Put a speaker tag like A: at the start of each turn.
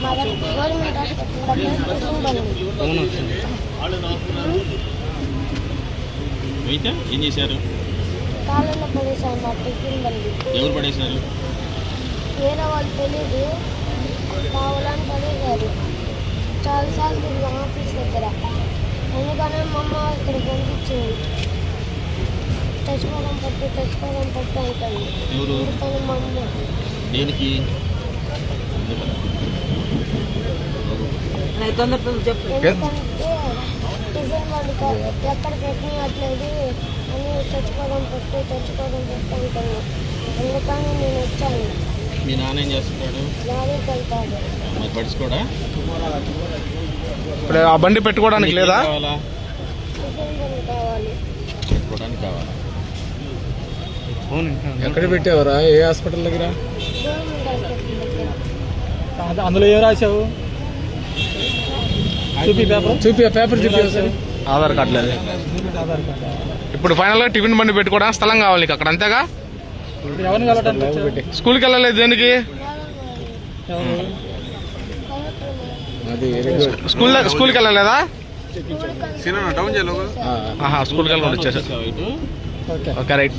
A: Government
B: అవును. అయితే ఏం చేశారు?
A: కాలంలో పడేసాను మా టిఫిన్ బండి.
B: ఎవరు పడేశారు?
A: వేరే వాళ్ళు తెలీదు, కావాలని పడేశారు. చాలాసార్లు తిరిగి ఆఫీస్ దగ్గర, అందుకనే మా అమ్మ ఇక్కడ పంపించింది. తెచ్చుకోవడం పట్టు అవుతుంది.
B: ఎవరు?
A: అందుకని మా అమ్మ
B: దేనికి?
A: ఎందుకంటే టిఫిన్ బండి ఎక్కడ పెట్టినట్లేదు అని తెచ్చుకోవడం పట్టు అవుతుంది. అందుకని నేను వచ్చాను.
B: మీ నాన్న ఏం చేస్తున్నాడు?
A: లారీకి వెళ్తాడు.
B: మరి పడుచుకోడా?
C: ఇప్పుడు ఆ బండి పెట్టుకోవడానికి లేదా?
B: కావాలా?
A: టిఫిన్ బండి కావాలి.
B: పెట్టుకోవడానికి కావాలా?
D: ఎక్కడ పెట్టావరా? ఏ హాస్పిటల్ దగ్గర?
A: గవర్నమెంట్ హాస్పిటల్ దగ్గర.
D: అందులో ఏం రాసావు? చూపి పేపర్ చూపి.
C: ఆధార్ కార్డు లేదు.
D: ఆధార్ కార్డు.
C: ఇప్పుడు ఫైనల్ గా టిఫిన్ బండి పెట్టుకోవడానికి స్థలం కావాలి నీకు అక్కడ, అంతేగా?
D: ఎవరిని కలవటానికి?
C: స్కూల్కి వెళ్ళలేదు దేనికి? స్కూల్కి వెళ్ళలేదా? స్కూల్కి వెళ్ళకుండా వచ్చేసా.
B: ఇటు
C: ఓకే రైట్.